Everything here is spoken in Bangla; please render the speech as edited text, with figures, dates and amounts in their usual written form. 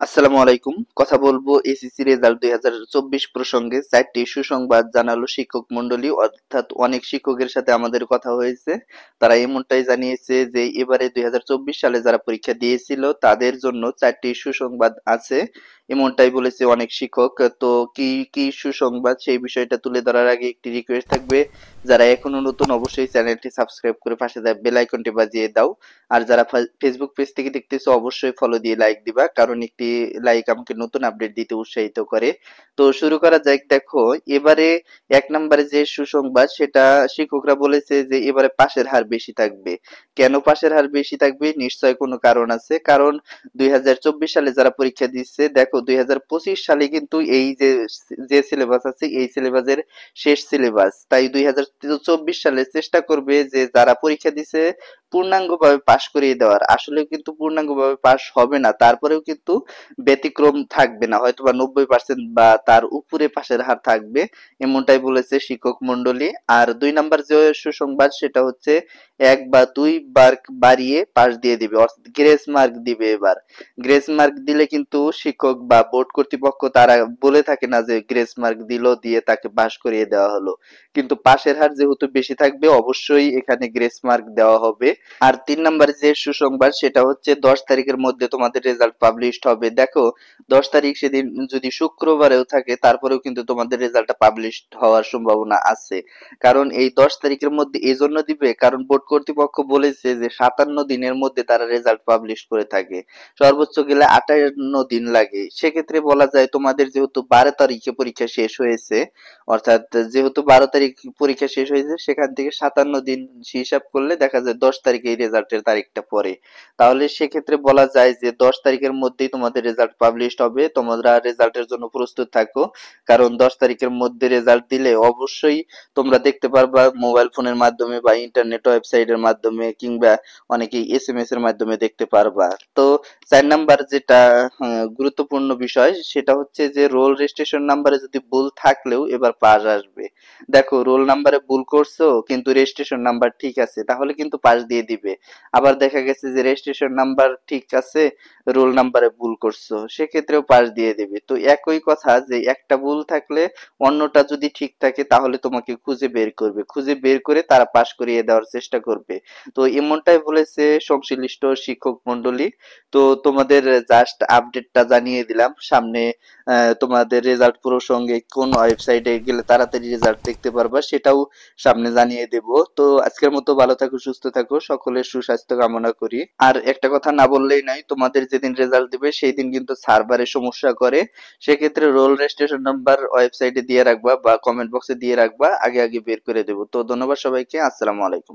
আসসালামু আলাইকুম। কথা বলবো এসএসসি রেজাল্ট 2024 প্রসঙ্গে। 4টি সুসংবাদ জানালো শিক্ষক মণ্ডলী, অর্থাৎ অনেক শিক্ষকের সাথে আমাদের কথা হয়েছে। তারা এমনটাই জানিয়েছে যে এবারে 2024 সালে যারা পরীক্ষা দিয়েছিল তাদের জন্য 4টি সুসংবাদ আছে। এমনটাই বলেছে অনেক শিক্ষক। তো কি কি সুসংবাদ সেই বিষয়টা তুলে ধরার আগে একটি রিকোয়েস্ট থাকবে, যারা এখনো নতুন অবশ্যই চ্যানেলটি সাবস্ক্রাইব করে পাশে বেল আইকনটি বাজিয়ে দাও। আর যারা ফেসবুক পেজ থেকে দেখতেছো অবশ্যই ফলো দিয়ে লাইক দিবা, কারণ একটি লাইক আমাকে নতুন আপডেট দিতে উৎসাহিত করে। তো শুরু করা যাক। দেখো, এবারে এক নম্বরে যে সুসংবাদ সেটা শিক্ষকরা বলেছে যে এবারে পাশের হার বেশি থাকবে। কেন পাশের হার বেশি থাকবে? নিশ্চয় কোনো কারণ আছে। কারণ 2024 সালে যারা পরীক্ষা দিচ্ছে, দেখো 2025 সালে কিন্তু এই যে যে সিলেবাস আছে এই সিলেবাসের শেষ সিলেবাস। তাই 2024 সালে চেষ্টা করবে যে যারা পরীক্ষা দিছে পূর্ণাঙ্গভাবে পাশ করিয়ে দেওয়ার। আসলে কিন্তু পূর্ণাঙ্গভাবে পাশ হবে না, তারপরেও কিন্তু ব্যতিক্রম থাকবে না, হয়তোবা 90% বা তার উপরে পাশের হার থাকবে, এমনটাই বলেছে শিক্ষক মন্ডলী। আর 2 নাম্বার যে সুসংবাদ সেটা হচ্ছে 1 বা 2 বার বাড়িয়ে পাশ দিয়ে দিবে, অর্থাৎ গ্রেস মার্ক দিবে এবার। গ্রেস মার্ক দিলে কিন্তু শিক্ষক বা বোর্ড কর্তৃপক্ষ তারা বলে থাকে না যে গ্রেস মার্ক দিল দিয়ে তাকে পাশ করিয়ে দেওয়া হলো, কিন্তু পাশের হার যেহেতু বেশি থাকবে অবশ্যই এখানে গ্রেস মার্ক দেওয়া হবে। আর 3 নম্বরে যে সুসংবাদ সেটা হচ্ছে 10 তারিখের মধ্যে তোমাদের রেজাল্ট পাবলিশড হবে। দেখো, 10 তারিখ সেদিন যদি শুক্রবারেও থাকে তারপরেও কিন্তু তোমাদের রেজাল্টটা পাবলিশড হওয়ার সম্ভাবনা আছে। কারণ এই 10 তারিখের মধ্যে এই জন্য দিবে, কারণ বোর্ড কর্তৃপক্ষ বলেছে যে 57 দিনের মধ্যে তারা রেজাল্ট পাবলিশ করে থাকে, সর্বোচ্চ গেলে 58 দিন লাগে। সেক্ষেত্রে বলা যায় তোমাদের যেহেতু 12 তারিখে পরীক্ষা শেষ হয়েছে, অর্থাৎ যেহেতু 12 তারিখ পরীক্ষা শেষ হয়েছে, সেখান থেকে 57 দিন হিসাব করলে দেখা যায় 10 তারিখে এই রেজাল্টের তারিখটা পড়ে। তাহলে সেক্ষেত্রে বলা যায় যে 10 তারিখের মধ্যেই তোমাদের রেজাল্ট পাবলিশড হবে। তোমরা রেজাল্টের জন্য প্রস্তুত থাকো, কারণ 10 তারিখের মধ্যে রেজাল্ট দিলে অবশ্যই তোমরা দেখতে পারবা মোবাইল ফোনের মাধ্যমে বা ইন্টারনেট ওয়েবসাইটের মাধ্যমে, কিংবা অনেকেই এসএমএস এর মাধ্যমে দেখতে পারবা। তো 4 নাম্বার যেটা গুরুত্বপূর্ণ বিষয় সেটা হচ্ছে যে রোল রেজিস্ট্রেশন নাম্বারে যদি ভুল থাকলেও এবার পাস আসবে। দেখো, রোল নাম্বারে ভুল করছো কিন্তু রেজিস্ট্রেশন নাম্বার ঠিক আছে, তাহলে কিন্তু পাস দিয়ে দিবে। আবার দেখা গেছে যে রেজিস্ট্রেশন নাম্বার ঠিক আছে, রোল নাম্বারে ভুল করছো, সেক্ষেত্রেও পাস দিয়ে দিবে। তো একই কথা, যে একটা ভুল থাকলে অন্যটা যদি ঠিক থাকে তাহলে তোমাকে খুঁজে বের করবে, খুঁজে বের করে তারা পাস করিয়ে দেওয়ার চেষ্টা করবে। তো এমনটাই বলেছে সংশ্লিষ্ট শিক্ষক মন্ডলী। তো তোমাদের জাস্ট আপডেটটা জানিয়ে দিলাম। সামনে তোমাদের রেজাল্ট প্রসঙ্গে কোন ওয়েবসাইটে গেলে তাড়াতাড়ি রেজাল্ট দেখতে পারবা সেটাও সামনে জানিয়ে দেব। তো আজকের মতো ভালো থাকো, সুস্থ থাকো, সকলের সুস্বাস্থ্য কামনা করি। আর একটা কথা না বললেই নয়, তোমাদের যেদিন রেজাল্ট দিবে সেই দিন কিন্তু সার্ভারে সমস্যা করে, সেক্ষেত্রে রোল রেজিস্ট্রেশন নাম্বার ওয়েবসাইটে দিয়ে রাখবা বা কমেন্ট বক্সে দিয়ে রাখবা, আগে আগে বের করে দেবো। তো ধন্যবাদ সবাইকে। আসসালামু আলাইকুম।